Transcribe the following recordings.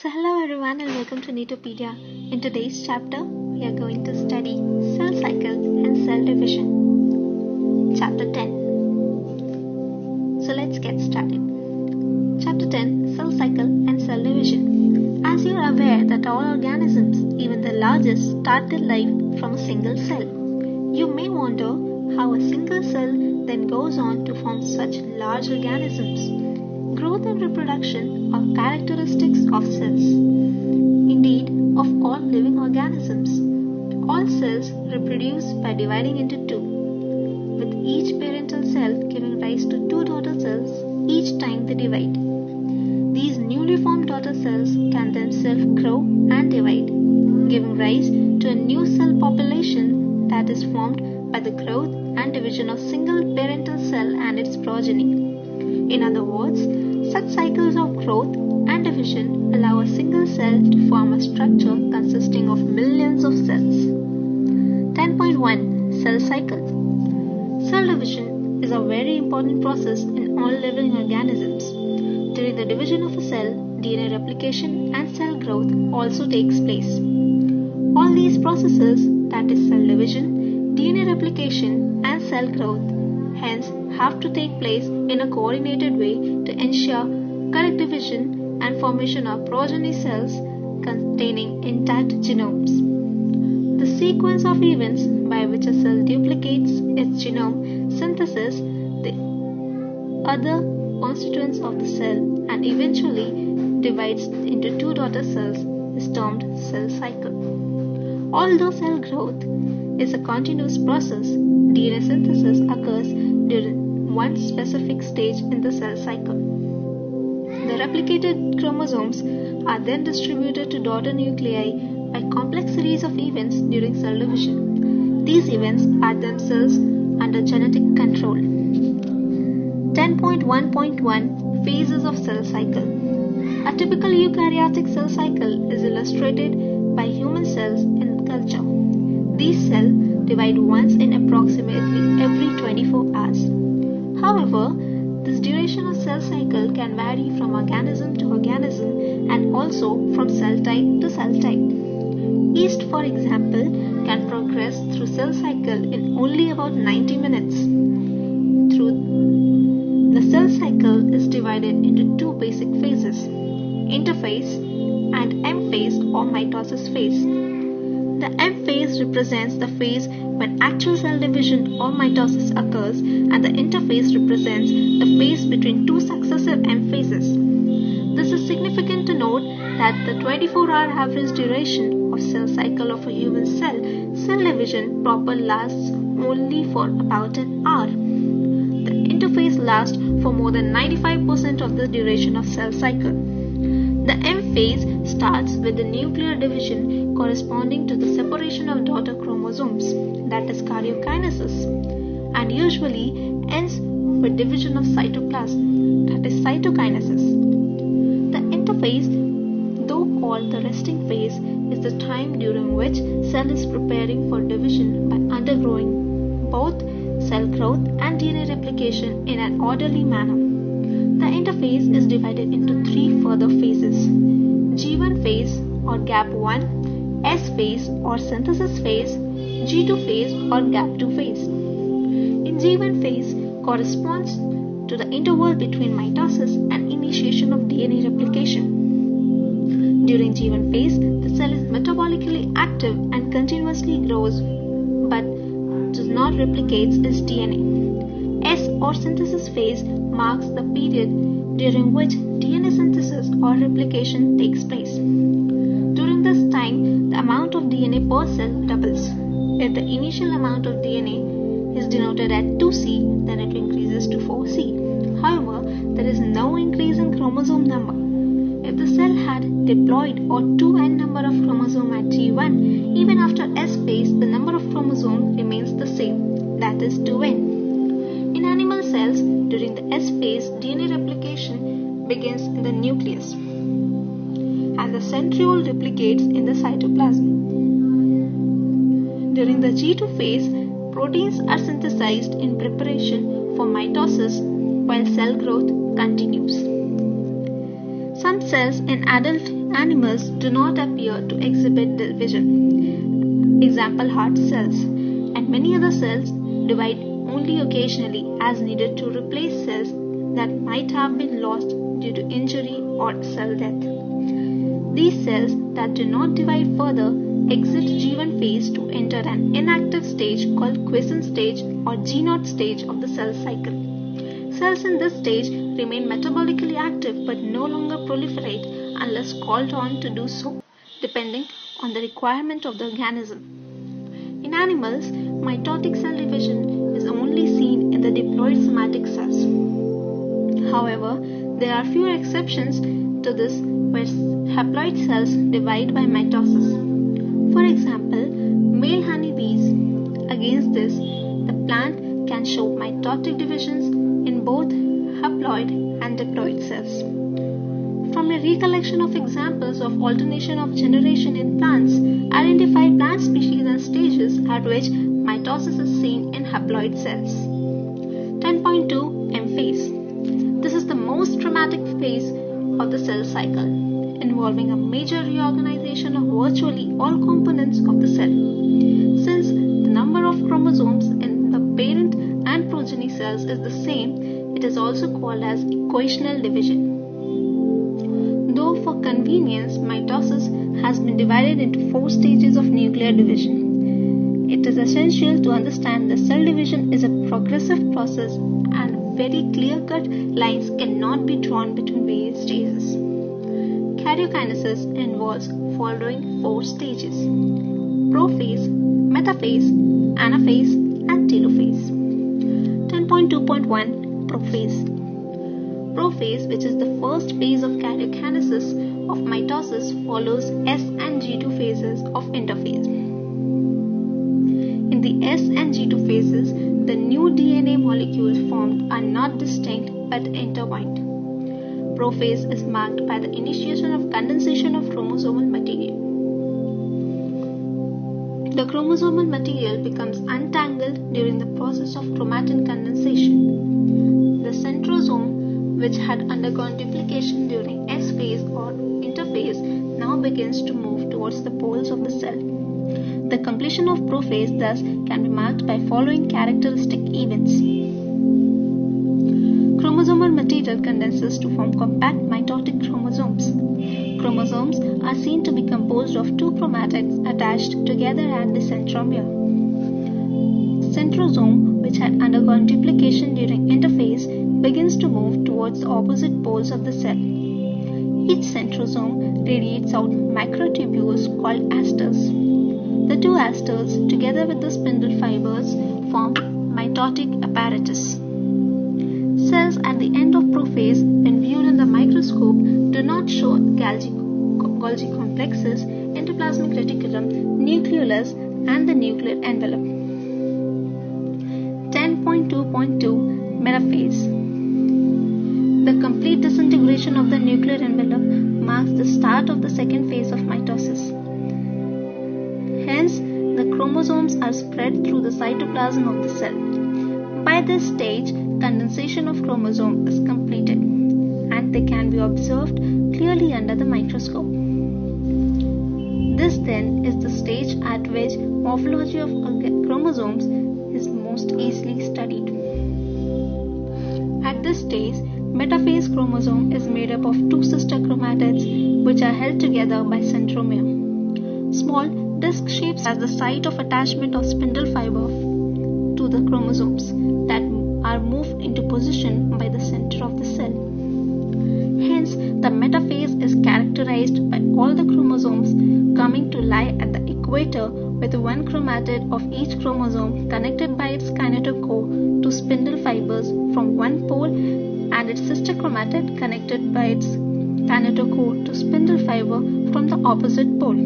So hello everyone and welcome to NEETOPEDIA. In today's chapter, we are going to study cell cycle and cell division. Chapter 10. So let's get started. Chapter 10, Cell Cycle and Cell Division. As you are aware that all organisms, even the largest, start their life from a single cell. You may wonder how a single cell then goes on to form such large organisms. Growth and reproduction are characteristics of cells. Indeed, of all living organisms, all cells reproduce by dividing into two, with each parental cell giving rise to two daughter cells each time they divide. These newly formed daughter cells can themselves grow and divide, giving rise to a new cell population that is formed by the growth and division of single parental cell and its progeny. In other words, such cycles of growth and division allow a single cell to form a structure consisting of millions of cells. 10.1 Cell Cycle. Cell division is a very important process in all living organisms. During the division of a cell, DNA replication and cell growth also takes place. All these processes, that is cell division, DNA replication and cell growth, hence have to take place in a coordinated way to ensure correct division and formation of progeny cells containing intact genomes. The sequence of events by which a cell duplicates its genome, synthesis the other constituents of the cell, and eventually divides into two daughter cells is termed cell cycle. Although cell growth is a continuous process, DNA synthesis occurs during one specific stage in the cell cycle. The replicated chromosomes are then distributed to daughter nuclei by a complex series of events during cell division. These events are themselves under genetic control. 10.1.1 Phases of cell cycle. A typical eukaryotic cell cycle is illustrated by human cells in culture. These cells divide once in approximately every 24 hours. However, this duration of cell cycle can vary from organism to organism and also from cell type to cell type. Yeast, for example, can progress through cell cycle in only about 90 minutes. The cell cycle is divided into two basic phases, interphase and M phase or mitosis phase. The M phase represents the phase when actual cell division or mitosis occurs, and the interphase represents the phase between two successive M phases. This is significant to note that the 24-hour average duration of cell cycle of a human cell division proper lasts only for about an hour. The interphase lasts for more than 95% of the duration of cell cycle. The M phase starts with the nuclear division corresponding to the separation of daughter chromosomes, that is karyokinesis, and usually ends with division of cytoplasm, that is cytokinesis. The interphase, though called the resting phase, is the time during which cell is preparing for division by undergoing both cell growth and DNA replication in an orderly manner. The interphase is divided into three further phases: G1 phase or gap 1, S phase or synthesis phase, G2 phase or gap 2 phase. In G1 phase corresponds to the interval between mitosis and initiation of DNA replication. During G1 phase, the cell is metabolically active and continuously grows but does not replicate its DNA. S or synthesis phase marks the period during which DNA synthesis or replication takes place. During this time, the amount of DNA per cell doubles. If the initial amount of DNA is denoted at 2C, then it increases to 4C. However, there is no increase in chromosome number. If the cell had diploid or 2N number of chromosomes at G1, even after S phase, the number of chromosomes remains the same, that is 2N. In animal cells, during the S phase, DNA replication begins in the nucleus, and the centriole replicates in the cytoplasm. During the G2 phase, proteins are synthesized in preparation for mitosis while cell growth continues. Some cells in adult Animals do not appear to exhibit division. Example, heart cells. And many other cells divide only occasionally as needed to replace cells that might have been lost due to injury or cell death. These cells that do not divide further exit G1 phase to enter an inactive stage called quiescent stage or G0 stage of the cell cycle. Cells in this stage remain metabolically active but no longer proliferate unless called on to do so, depending on the requirement of the organism. In animals, mitotic cell division is only seen in the diploid somatic cells. However, there are few exceptions to this where haploid cells divide by mitosis. For example, male honeybees. Against this, the plant can show mitotic divisions in both haploid and diploid cells. From a recollection of examples of alternation of generation in plants, identify plant species and stages at which mitosis is seen in haploid cells. 10.2 M phase. This is the most dramatic phase of the cell cycle, involving a major reorganization of virtually all components of the cell. Since the number of chromosomes in the parent and progeny cells is the same, it is also called as equational division. Though for convenience, mitosis has been divided into 4 stages of nuclear division. It is essential to understand that cell division is a progressive process and very clear-cut lines cannot be drawn between various stages. Karyokinesis involves following 4 stages: prophase, metaphase, anaphase, and telophase. 10.2.1 Prophase. Prophase, which is the first phase of karyokinesis of mitosis, follows S and G2 phases of interphase. In the S and G2 phases, the new DNA molecules formed are not distinct but intertwined. Prophase is marked by the initiation of condensation of chromosomal material. The chromosomal material becomes untangled during the process of chromatin condensation. The centrosome, which had undergone duplication during S phase or interphase, now begins to move towards the poles of the cell. The completion of prophase thus can be marked by following characteristic events. Chromosomal material condenses to form compact mitotic chromosomes. Chromosomes are seen to be composed of 2 chromatids attached together at the centromere. Centrosome, which had undergone duplication during interphase, begins to move towards the opposite poles of the cell. Each centrosome radiates out microtubules called asters. The 2 asters, together with the spindle fibers, form mitotic apparatus. Cells at the end of prophase, when viewed in the microscope, do not show Golgi complexes, endoplasmic reticulum, nucleolus, and the nuclear envelope. 10.2.2 Metaphase. The complete disintegration of the nuclear envelope marks the start of the second phase of mitosis. Hence, the chromosomes are spread through the cytoplasm of the cell. By this stage, condensation of chromosome is completed, and they can be observed clearly under the microscope. This then is the stage at which morphology of chromosomes is most easily studied. At this stage, metaphase chromosome is made up of 2 sister chromatids which are held together by centromere. Small disc shapes as the site of attachment of spindle fiber to the chromosomes that are moved into position by the center of the cell. Hence, the metaphase is characterized by all the chromosomes coming to lie at the equator with 1 chromatid of each chromosome connected by its kinetochore to spindle fibers from one pole and its sister chromatid connected by its kinetochore to spindle fiber from the opposite pole.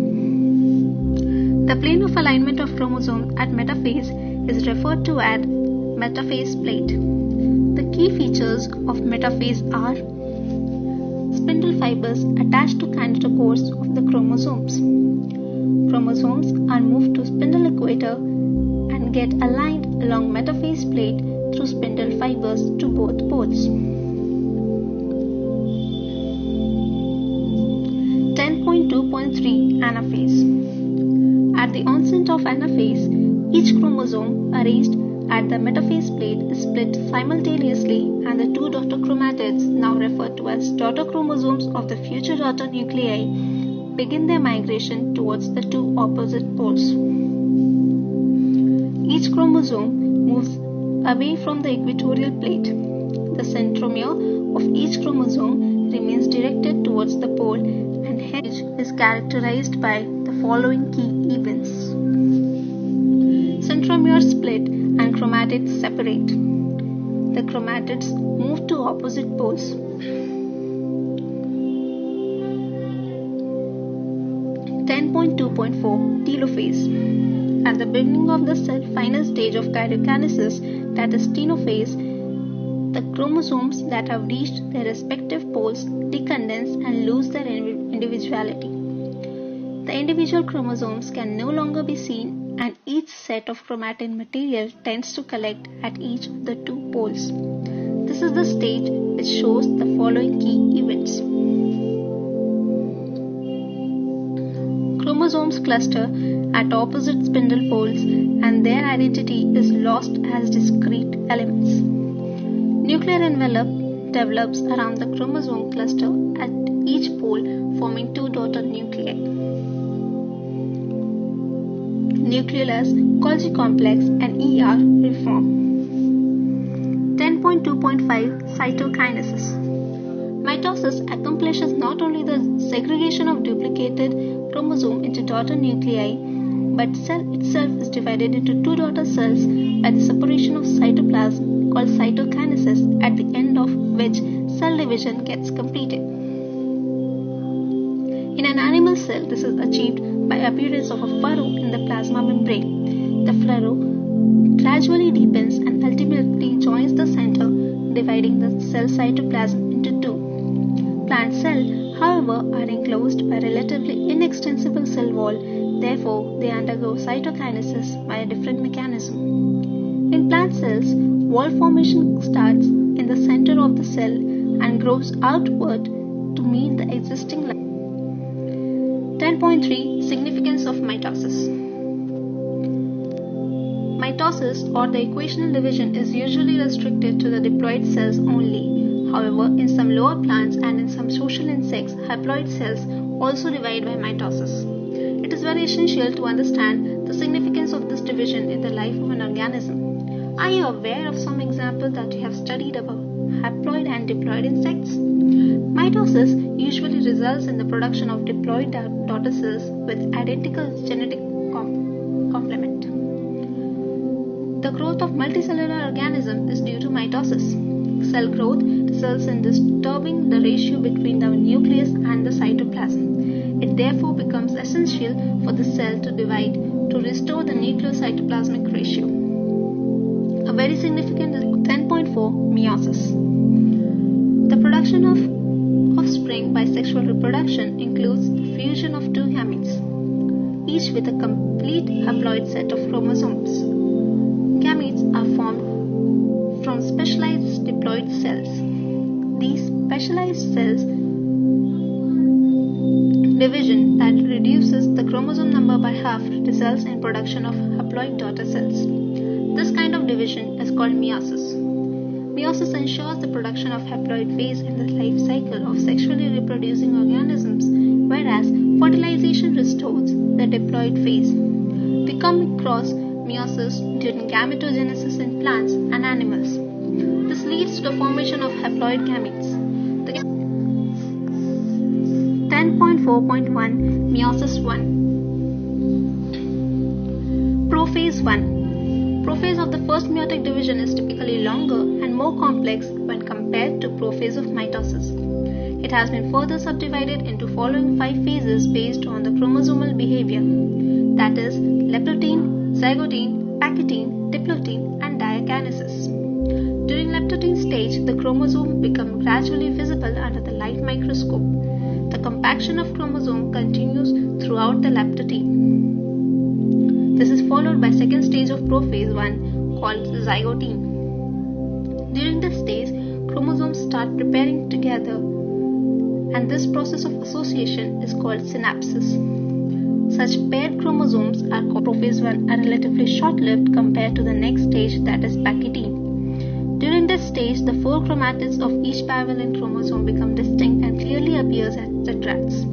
The plane of alignment of chromosomes at metaphase is referred to as metaphase plate. The key features of metaphase are spindle fibers attached to kinetochores of the chromosomes. Chromosomes are moved to spindle equator and get aligned along metaphase plate through spindle fibers to both poles. 10. 10.3 Anaphase. At the onset of anaphase, each chromosome arranged at the metaphase plate is split simultaneously, and the two daughter chromatids, now referred to as daughter chromosomes of the future daughter nuclei, begin their migration towards the two opposite poles. Each chromosome moves away from the equatorial plate. The centromere of each chromosome remains directed towards the pole, and hence is characterized by the following key events. Centromeres split and chromatids separate. The chromatids move to opposite poles. 10.2.4 Telophase. At the beginning of the cell final stage of karyokinesis, that is telophase, the chromosomes that have reached their respective poles decondense and lose their individuality. The individual chromosomes can no longer be seen, and each set of chromatin material tends to collect at each of the two poles. This is the stage which shows the following key events. Chromosomes cluster at opposite spindle poles, and their identity is lost as discrete elements. Nuclear envelope develops around the chromosome cluster at each pole, forming two daughter nuclei. Nucleolus, Golgi complex, and ER reform. 10.2.5 Cytokinesis. Mitosis accomplishes not only the segregation of duplicated chromosome into daughter nuclei, but cell itself is divided into two daughter cells by the separation of cytoplasm, called cytokinesis, at the end of which cell division gets completed. In an animal cell, this is achieved by appearance of a furrow in the plasma membrane. The furrow gradually deepens and ultimately joins the center, dividing the cell cytoplasm into two. Plant cells, however, are enclosed by a relatively inextensible cell wall. Therefore, they undergo cytokinesis by a different mechanism. In plant cells, wall formation starts in the center of the cell and grows outward to meet the existing line. 10.3 Significance of mitosis. Mitosis, or the equational division, is usually restricted to the diploid cells only. However, in some lower plants and in some social insects, haploid cells also divide by mitosis. It is very essential to understand the significance of this division in the life of an organism. Are you aware of some examples that you have studied about haploid and diploid insects? Mitosis usually results in the production of diploid daughter cells with identical genetic complement. The growth of multicellular organism is due to mitosis. Cell growth results in disturbing the ratio between the nucleus and the cytoplasm. It therefore becomes essential for the cell to divide to restore the nucleocytoplasmic ratio. A very significant 10.4 Meiosis. The production of offspring by sexual reproduction includes the fusion of two gametes, each with a complete haploid set of chromosomes. Gametes are formed from specialized diploid cells. These specialized cells division that reduces the chromosome number by half results in production of haploid daughter cells. This kind of division is called meiosis. Meiosis ensures the production of haploid phase in the life cycle of sexually reproducing organisms, whereas fertilization restores the diploid phase. We come across meiosis during gametogenesis in plants and animals. This leads to the formation of haploid gametes. 10.4.1 Meiosis 1. Prophase 1. Prophase of the first meiotic division is typically longer and more complex when compared to prophase of mitosis. It has been further subdivided into following 5 phases based on the chromosomal behavior, that is, leptotene, zygotene, pachytene, diplotene, and diakinesis. During leptotene stage, the chromosome becomes gradually visible under the light microscope. The compaction of chromosome continues throughout the leptotene. This is followed by second stage of prophase 1 called zygotene. During this stage, chromosomes start preparing together and this process of association is called synapsis. Such paired chromosomes are called prophase 1 are relatively short-lived compared to the next stage, that is Pachytene. During this stage, the 4 chromatids of each bivalent chromosome become distinct and clearly appears as tetrads.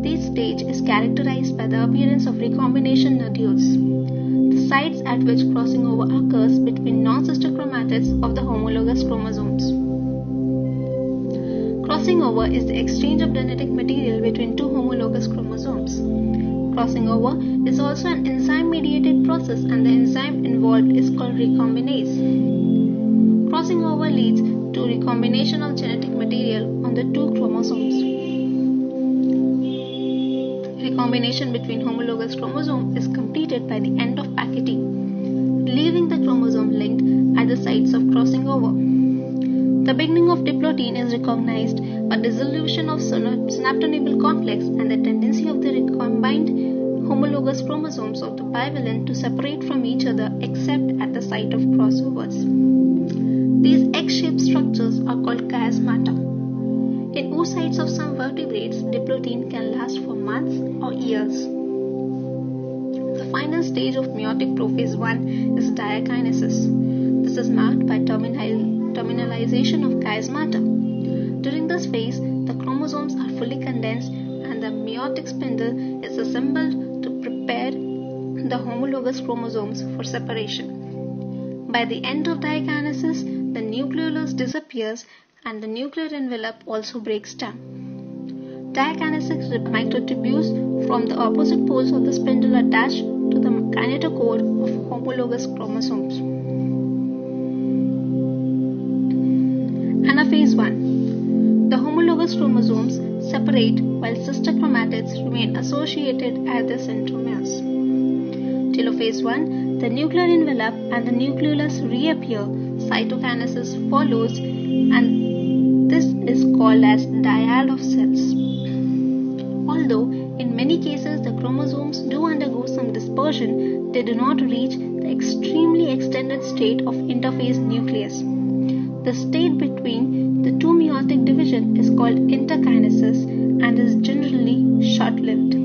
This stage is characterized by the appearance of recombination nodules, the sites at which crossing over occurs between non-sister chromatids of the homologous chromosomes. Crossing over is the exchange of genetic material between 2 homologous chromosomes. Crossing over is also an enzyme-mediated process, and the enzyme involved is called recombinase. Crossing over leads to recombination of genetic material on the 2 chromosomes. Recombination between homologous chromosomes is completed by the end of Pachytene, leaving the chromosome linked at the sites of crossing over. The beginning of diploidine is recognized by dissolution of synaptonebal complex and the tendency of the recombined homologous chromosomes of the bivalent to separate from each other except at the site of crossovers. These egg-shaped structures are called chiasmata. In oocytes of some vertebrates, diploidine can last for months or years. The final stage of meiotic prophase 1 is diakinesis. This is marked by terminalization of chiasmata. During this phase, the chromosomes are fully condensed and the meiotic spindle is assembled to prepare the homologous chromosomes for separation. By the end of diakinesis, the nucleolus disappears and the nuclear envelope also breaks down. Diakinesis microtubules from the opposite poles of the spindle attached to the kinetochore of homologous chromosomes. Anaphase 1. The homologous chromosomes separate while sister chromatids remain associated at their centromeres. Telophase 1. The nuclear envelope and the nucleolus reappear. Cytokinesis follows, and this is called as dyad of cells. Although in many cases the chromosomes do undergo some dispersion, they do not reach the extremely extended state of interphase nucleus. The state between the 2 meiotic divisions is called interkinesis and is generally short-lived.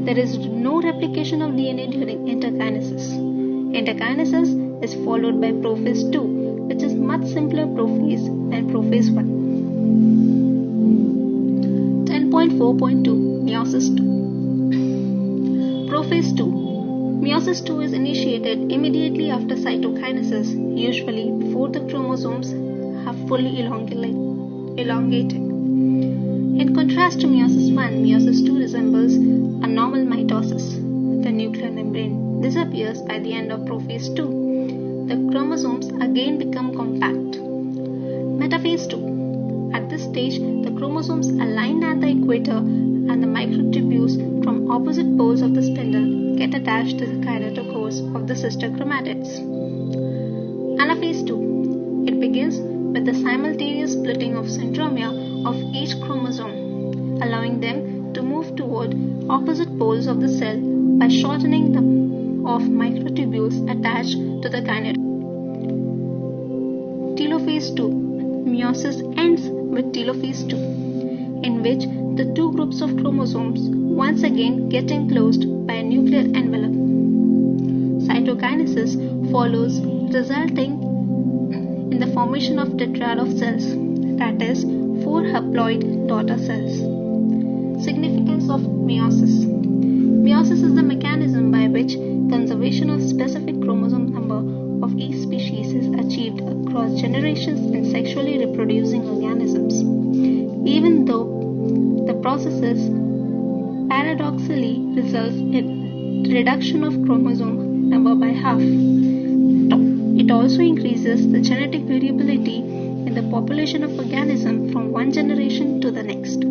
There is no replication of DNA during interkinesis. Interkinesis is followed by prophase 2, which is much simpler prophase than prophase 1. 10.4.2 Meiosis 2. Prophase 2. Meiosis 2 is initiated immediately after cytokinesis, usually before the chromosomes have fully elongated. In contrast to meiosis 1, meiosis 2 resembles a normal mitosis. The nuclear membrane disappears by the end of prophase 2. The chromosomes again become compact. Metaphase 2. At this stage, the chromosomes align at the equator and the microtubules from opposite poles of the spindle get attached to the kinetochores of the sister chromatids. Anaphase 2. It begins with the simultaneous splitting of centromere of each chromosome, allowing them to move toward opposite poles of the cell by shortening of microtubules attached to the kinetochore. Telophase 2. Meiosis ends with telophase 2, in which the 2 groups of chromosomes once again get enclosed by a nuclear envelope. Cytokinesis follows, resulting in the formation of tetrad of cells, that is, 4 haploid daughter cells. Significance of meiosis. Meiosis is the mechanism by which conservation of specific chromosome number of each species is achieved across generations in sexually reproducing organisms. Even though the processes paradoxically results in reduction of chromosome number by half, it also increases the genetic variability in the population of organisms from one generation to the next.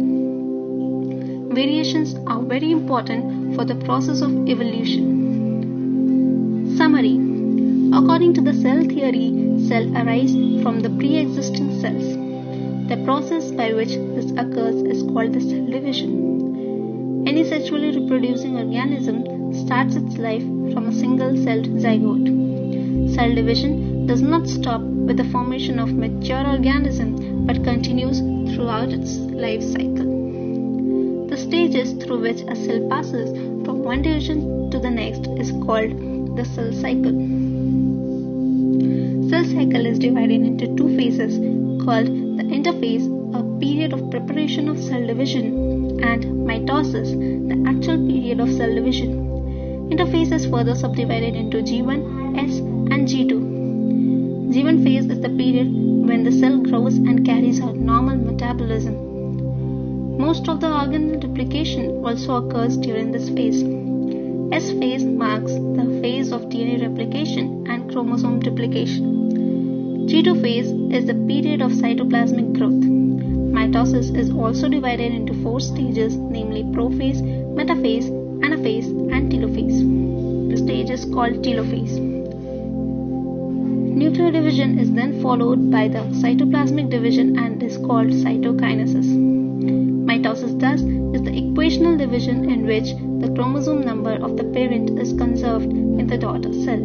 Variations are very important for the process of evolution. Summary. According to the cell theory, cells arise from the pre-existing cells. The process by which this occurs is called the cell division. Any sexually reproducing organism starts its life from a single-celled zygote. Cell division does not stop with the formation of mature organism but continues throughout its life cycle. The stages through which a cell passes from one division to the next is called the cell cycle. Cell cycle is divided into two phases called the interphase, a period of preparation of cell division, and mitosis, the actual period of cell division. Interphase is further subdivided into G1, S, and G2. G1 phase is the period when the cell grows and carries out normal metabolism. Most of the organelle duplication also occurs during this phase. S phase marks the phase of DNA replication and chromosome duplication. G2 phase is the period of cytoplasmic growth. Mitosis is also divided into four stages, namely prophase, metaphase, anaphase, and telophase. The stage is called telophase. Nuclear division is then followed by the cytoplasmic division and is called cytokinesis. Mitosis thus is the equational division in which the chromosome number of the parent is conserved in the daughter cell.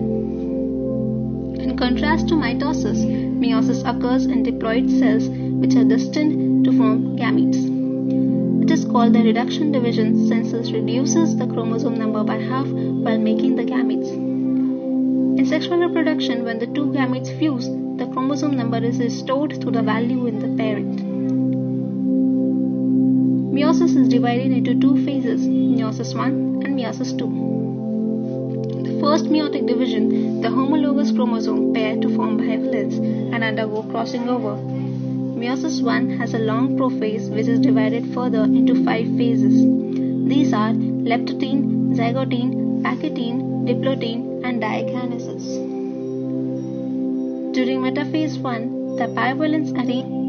In contrast to mitosis, meiosis occurs in diploid cells which are destined to form gametes. It is called the reduction division since it reduces the chromosome number by half while making the gametes. In sexual reproduction, when the two gametes fuse, the chromosome number is restored to the value in the parent. Meiosis is divided into two phases, meiosis 1 and meiosis 2. The first meiotic division, the homologous chromosome pair to form bivalents and undergo crossing over. Meiosis 1 has a long prophase which is divided further into 5 phases. These are leptotene, zygotene, pachytene, diplotene, and diakinesis. During metaphase 1, the bivalents arrange